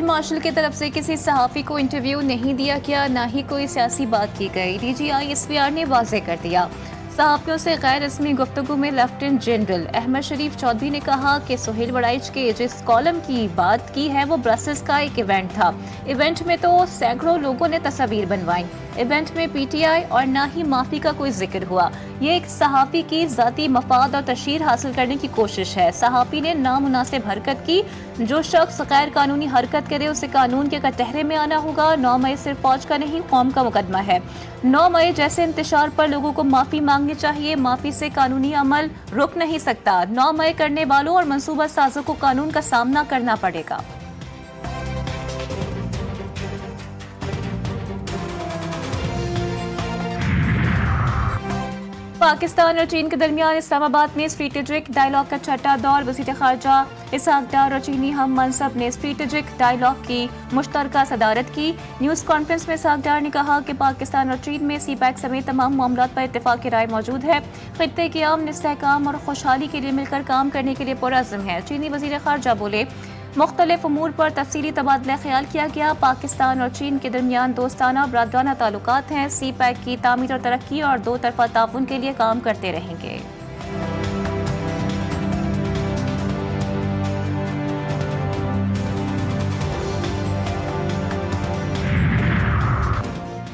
Field marshal کی طرف سے کسی صحافی کو انٹرویو نہیں دیا گیا، نہ ہی کوئی سیاسی بات کی گئی۔ D G I S P R نے واضح کر دیا۔ صحافیوں سے غیر رسمی گفتگو میں لیفٹیننٹ جنرل احمد شریف چودھری نے کہا کہ سہیل وڑائچ کے جس کالم کی بات کی ہے وہ برسلز کا ایک ایونٹ تھا۔ ایونٹ میں تو سینکڑوں لوگوں نے تصاویر بنوائیں۔ ایونٹ میں پی ٹی آئی اور نہ ہی معافی کا کوئی ذکر ہوا۔ یہ ایک صحافی کی ذاتی مفاد اور تشہیر حاصل کرنے کی کوشش ہے۔ صحافی نے نامناسب حرکت کی۔ جو شخص غیر قانونی حرکت کرے اسے قانون کے کٹہرے میں آنا ہوگا۔ 9 مئی صرف فوج کا نہیں، قوم کا مقدمہ ہے۔ 9 مئی جیسے انتشار پر لوگوں کو معافی مانگنی چاہیے۔ معافی سے قانونی عمل رک نہیں سکتا۔ 9 مئی کرنے والوں اور منصوبہ سازوں کو قانون کا سامنا کرنا پڑے گا۔ پاکستان اور چین کے درمیان اسلام آباد میں اسٹریٹجک ڈائیلاگ کا چھٹا دور۔ وزیر خارجہ اسحاق ڈار اور چینی ہم منصب نے اسٹریٹجک ڈائیلاگ کی مشترکہ صدارت کی۔ نیوز کانفرنس میں اسحاق ڈار نے کہا کہ پاکستان اور چین میں سی پیک سمیت تمام معاملات پر اتفاق کی رائے موجود ہے۔ خطے کے امن، استحکام اور خوشحالی کے لیے مل کر کام کرنے کے لیے پرعزم ہے۔ چینی وزیر خارجہ بولے، مختلف امور پر تفصیلی تبادلہ خیال کیا گیا۔ پاکستان اور چین کے درمیان دوستانہ برادرانہ تعلقات ہیں۔ سی پیک کی تعمیر اور ترقی اور دو طرفہ تعاون کے لیے کام کرتے رہیں گے۔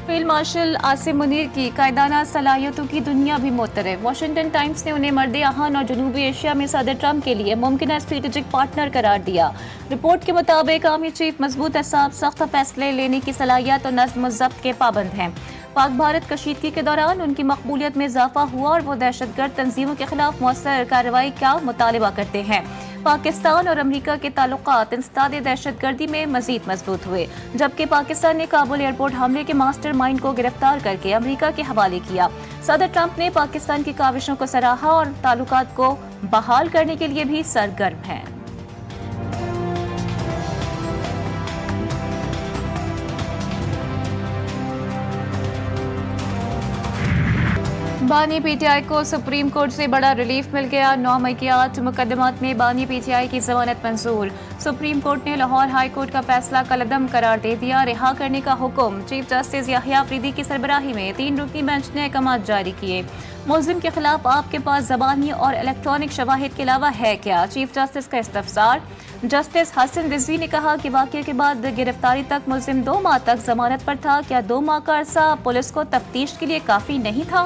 فیلڈ مارشل عاصم منیر کی قائدانہ صلاحیتوں کی دنیا بھی معترف۔ واشنگٹن ٹائمز نے انہیں مرد آہن اور جنوبی ایشیا میں صدر ٹرمپ کے لیے ممکنہ اسٹریٹجک پارٹنر قرار دیا۔ رپورٹ کے مطابق آرمی چیف مضبوط اعصاب، سخت فیصلے لینے کی صلاحیت اور نظم و ضبط کے پابند ہیں۔ پاک بھارت کشیدگی کے دوران ان کی مقبولیت میں اضافہ ہوا اور وہ دہشت گرد تنظیموں کے خلاف مؤثر کارروائی کا مطالبہ کرتے ہیں۔ پاکستان اور امریکہ کے تعلقات انسداد دہشت گردی میں مزید مضبوط ہوئے، جبکہ پاکستان نے کابل ایئرپورٹ حملے کے ماسٹر مائنڈ کو گرفتار کر کے امریکہ کے حوالے کیا۔ صدر ٹرمپ نے پاکستان کی کاوشوں کو سراہا اور تعلقات کو بحال کرنے کے لیے بھی سرگرم ہیں۔ بانی پی ٹی آئی کو سپریم کورٹ سے بڑا ریلیف مل گیا۔ 9 مئی کے 8 مقدمات میں بانی پی ٹی آئی کی ضمانت منظور۔ سپریم کورٹ نے لاہور ہائی کورٹ کا فیصلہ کالعدم قرار دے دیا۔ رہا کرنے کا حکم۔ چیف جسٹس یحییٰ آفریدی کی سربراہی میں 3 رکنی بینچ نے احکامات جاری کیے۔ ملزم کے خلاف آپ کے پاس زبانی اور الیکٹرانک شواہد کے علاوہ ہے کیا؟ چیف جسٹس کا استفسار۔ جسٹس حسن رضوی نے کہا کہ واقعے کے بعد گرفتاری تک ملزم 2 ماہ تک ضمانت پر تھا۔ کیا 2 ماہ کا عرصہ پولیس کو تفتیش کے لیے کافی نہیں تھا؟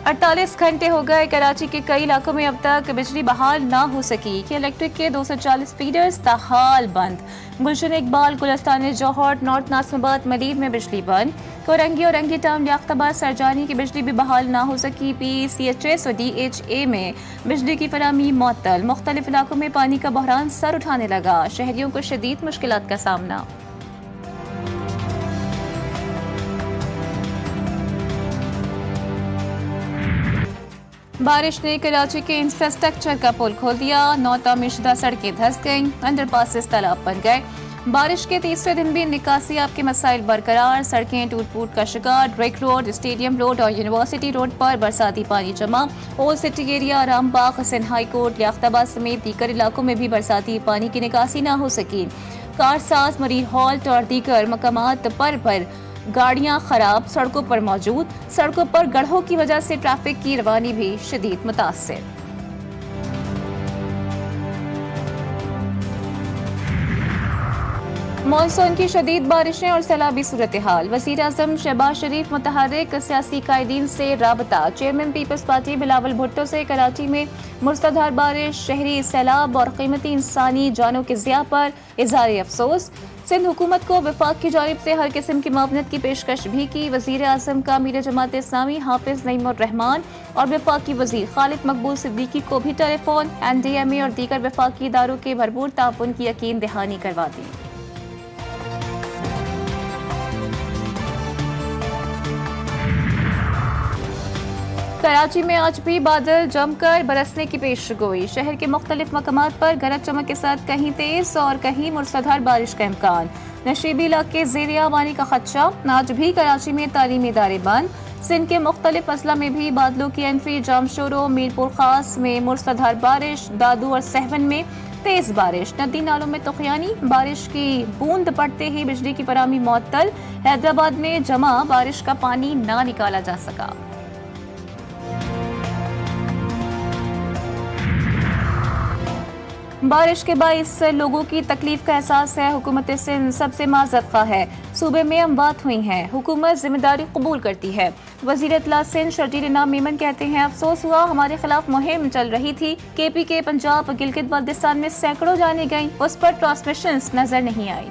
48 گھنٹے ہو گئے، کراچی کے کئی علاقوں میں اب تک بجلی بحال نہ ہو سکی کہ الیکٹرک کے 240 فیڈرز تاحال بند۔ گلشن اقبال، گلستان جوہر، نارتھ ناظم آباد، ملیر میں بجلی بند۔ کورنگی اور رنگی ٹاؤن، لیاقت آباد، سرجانی کی بجلی بھی بحال نہ ہو سکی۔ پی سی ایچ ایس اور ڈی ایچ اے میں بجلی کی فراہمی معطل۔ مختلف علاقوں میں پانی کا بحران سر اٹھانے لگا، شہریوں کو شدید مشکلات کا سامنا۔ بارش نے کراچی کے انفراسٹرکچر کا پول کھول دیا۔ 9 تعمیر شدہ سڑکیں دھس گئیں، انڈر پاسز تالاب بن گئے۔ بارش کے تیسرے دن بھی نکاسیاب کے مسائل برقرار، سڑکیں ٹوٹ پھوٹ کا شکار۔ ڈریک روڈ، اسٹیڈیم روڈ اور یونیورسٹی روڈ پر برساتی پانی جمع۔ اولڈ سٹی ایریا، رام باغ، حسین ہائی کورٹ، لیاقت آباد سمیت دیگر علاقوں میں بھی برساتی پانی کی نکاسی نہ ہو سکی۔ کارساز، مریر ہالٹ اور دیگر مقامات پر گاڑیاں خراب سڑکوں پر موجود۔ سڑکوں پر گڑھوں کی وجہ سے ٹریفک کی روانی بھی شدید متاثر۔ مانسون کی شدید بارشیں اور سیلابی صورتحال۔ وزیر اعظم شہباز شریف متحرک سیاسی قائدین سے رابطہ۔ چیئرمین پیپلز پارٹی بلاول بھٹو سے کراچی میں موسلادھار بارش، شہری سیلاب اور قیمتی انسانی جانوں کے ضیاع پر اظہار افسوس۔ سندھ حکومت کو وفاق کی جانب سے ہر قسم کی معاونت کی پیشکش بھی کی۔ وزیر اعظم کا امیر جماعت اسلامی حافظ نعیم الرحمان اور وفاقی وزیر خالد مقبول صدیقی کو بھی ٹیلی فون، این ڈی ایم اے اور دیگر وفاقی اداروں کے بھرپور تعاون کی یقین دہانی کروا دی۔ کراچی میں آج بھی بادل جم کر برسنے کی پیشگوئی۔ شہر کے مختلف مقامات پر گرج چمک کے ساتھ کہیں تیز اور کہیں موسلادھار بارش کا امکان۔ نشیبی علاقے زیر آبانی کا خدشہ۔ آج بھی کراچی میں تعلیمی ادارے بند۔ سندھ کے مختلف اضلاع میں بھی بادلوں کی انٹری، جامشورو، میرپور خاص میں موسلادھار بارش، دادو اور سہون میں تیز بارش، ندی نالوں میں طغیانی، بارش کی بوند پڑتے ہی بجلی کی فراہمی معطل، حیدرآباد میں جمع بارش کا پانی نہ نکالا جا سکا۔ بارش کے باعث لوگوں کی تکلیف کا احساس ہے، حکومت سندھ سب سے معذرت خواہ ہے، صوبے میں اموات ہوئی ہیں، حکومت ذمہ داری قبول کرتی ہے۔ وزیر اطلاع سندھ شرجیل انعام میمن کہتے ہیں افسوس ہوا، ہمارے خلاف مہم چل رہی تھی، کے پی کے پنجاب گلگت بلتستان میں سینکڑوں جانیں گئیں، اس پر ٹرانسمیشنز نظر نہیں آئی۔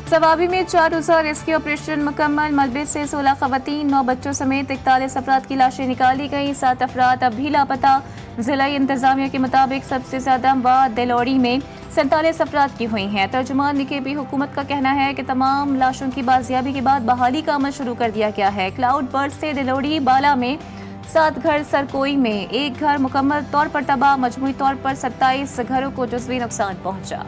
سوابی میں 4 روزہ ریسکیو آپریشن مکمل، ملبے سے 16 خواتین، 9 بچوں سمیت 41 افراد کی لاشیں نکالی گئیں، 7 افراد اب بھی لاپتہ۔ ضلعی انتظامیہ کے مطابق سب سے زیادہ اموات دلوڑی میں 47 افراد کی ہوئی ہیں۔ ترجمان کے بھی حکومت کا کہنا ہے کہ تمام لاشوں کی بازیابی کے بعد بحالی کا عمل شروع کر دیا گیا ہے۔ کلاؤڈ برسٹ سے دلوڑی بالا میں 7 گھر، سرکوئی میں 1 گھر مکمل طور پر تباہ، مجموعی طور پر 27 گھروں کو جزوی نقصان پہنچا۔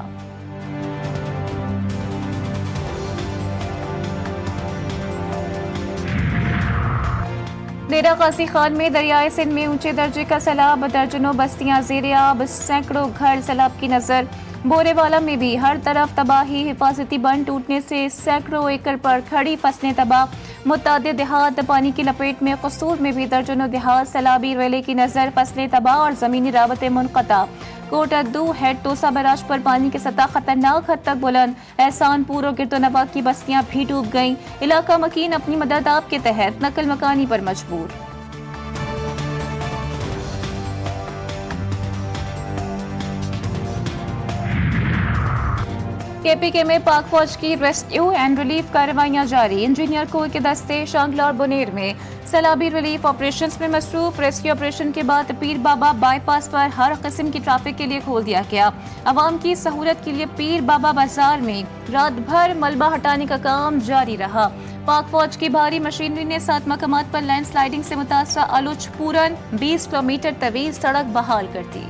ڈیرہ غازی خان میں دریائے سندھ میں اونچے درجے کا سیلاب، درجنوں بستیاں زیر آب، سینکڑوں گھر سیلاب کی نظر۔ بورے والا میں بھی ہر طرف تباہی، حفاظتی بند ٹوٹنے سے سینکڑوں ایکڑ پر کھڑی فصلیں تباہ، متعدد دیہات پانی کی لپیٹ میں، قصور میں بھی درجنوں دیہات سیلابی ریلے کی نظر، فصلیں تباہ اور زمینی رابطے منقطع۔ کوٹ ادو ہیڈ توسا بیراج پر پانی کی سطح خطرناک حد تک بلند، احسان پور اور گرد و نواح کی بستیاں بھی ڈوب گئیں، علاقہ مکین اپنی مدد آپ کے تحت نقل مکانی پر مجبور۔ کے پی کے میں پاک فوج کی ریسکیو اینڈ ریلیف کارروائیاں جاری، انجینئر کور کے دستے شانگلہ اور بنیر میں سیلابی ریلیف آپریشنز میں مصروف۔ ریسکیو آپریشن کے بعد پیر بابا بائی پاس پر ہر قسم کی ٹریفک کے لیے کھول دیا گیا۔ عوام کی سہولت کے لیے پیر بابا بازار میں رات بھر ملبہ ہٹانے کا کام جاری رہا۔ پاک فوج کی بھاری مشینری نے 7 مقامات پر لینڈ سلائیڈنگ سے متاثرہ آلوچ پورن 20 کلومیٹر طویل سڑک بحال کر دی۔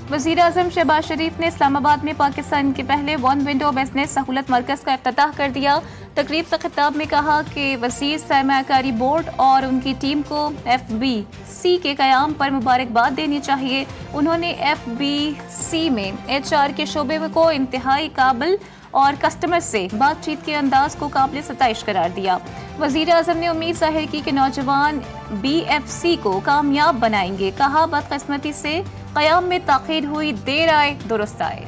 وزیر اعظم شہباز شریف نے اسلام آباد میں پاکستان کے پہلے ون ونڈو بزنس سہولت مرکز کا افتتاح کر دیا۔ تقریب سے خطاب میں کہا کہ وزیر سرمایہ کاری بورڈ اور ان کی ٹیم کو ایف بی سی کے قیام پر مبارکباد دینی چاہیے۔ انہوں نے ایف بی سی میں ایچ آر کے شعبے کو انتہائی قابل اور کسٹمر سے بات چیت کے انداز کو قابل ستائش قرار دیا۔ وزیر اعظم نے امید ظاہر کی کہ نوجوان بی ایف سی کو کامیاب بنائیں گے۔ کہا بدقسمتی سے قیام میں تاخیر ہوئی، دیر آئے درست آئے۔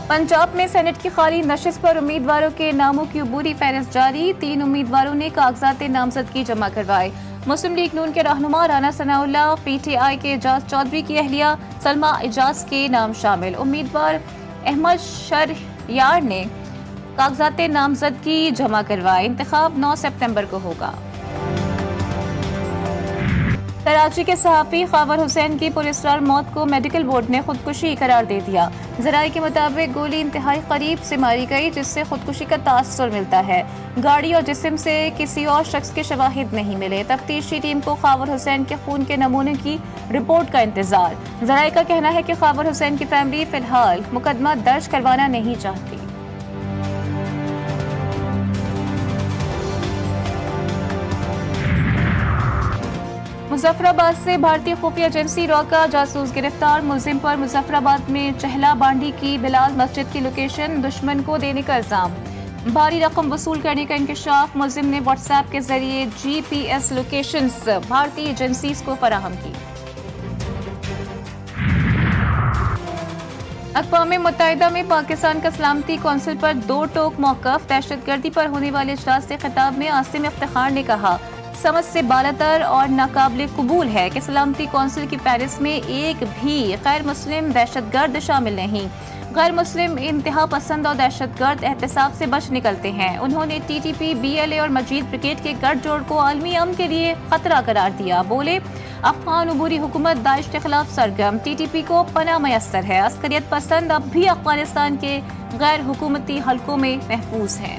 پنجاب میں سینٹ کی خالی نشست پر امیدواروں کے ناموں کی عبوری فہرست جاری، 3 امیدواروں نے کاغذات نامزدگی جمع کروائے۔ مسلم لیگ نون کے رہنما رانا ثناء اللہ، پی ٹی آئی کے اعجاز چودھری کی اہلیہ سلمہ اعجاز کے نام شامل۔ امیدوار احمد شہریار نے کاغذات نامزدگی جمع کروائے۔ انتخاب 9 سپتمبر کو ہوگا۔ کراچی کے صحافی خاور حسین کی پراسرار موت کو میڈیکل بورڈ نے خودکشی قرار دے دیا۔ ذرائع کے مطابق گولی انتہائی قریب سے ماری گئی، جس سے خودکشی کا تاثر ملتا ہے۔ گاڑی اور جسم سے کسی اور شخص کے شواہد نہیں ملے۔ تفتیشی ٹیم کو خاور حسین کے خون کے نمونے کی رپورٹ کا انتظار۔ ذرائع کا کہنا ہے کہ خاور حسین کی فیملی فی الحال مقدمہ درج کروانا نہیں چاہتی۔ مظفر آباد سے بھارتی خفیہ ایجنسی را کا جاسوس گرفتار، ملزم پر مظفر آباد میں چہلا بانڈی کی بلال مسجد کی لوکیشن دشمن کو دینے کا الزام۔ بھاری رقم وصول کرنے کا انکشاف، ملزم نے واٹس ایپ کے ذریعے جی پی ایس لوکیشنز بھارتی ایجنسیز کو فراہم کی۔ اقوام متحدہ میں پاکستان کا سلامتی کونسل پر 2 ٹوک موقف، دہشت گردی پر ہونے والے اجلاس سے خطاب میں عاصم افتخار نے کہا سمجھ سے بالاتر اور ناقابل قبول ہے کہ سلامتی کونسل کی فہرست میں ایک بھی غیر مسلم دہشت گرد شامل نہیں۔ غیر مسلم انتہا پسند اور دہشت گرد احتساب سے بچ نکلتے ہیں۔ انہوں نے T T P, B L A اور مجید بریگیڈ کے گٹھ جوڑ کو عالمی امن کے لیے خطرہ قرار دیا۔ بولے افغان عبوری حکومت داعش کے خلاف سرگرم، ٹی ٹی پی کو پناہ میسر ہے، عسکریت پسند اب بھی افغانستان کے غیر حکومتی حلقوں میں محفوظ ہیں۔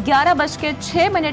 11:06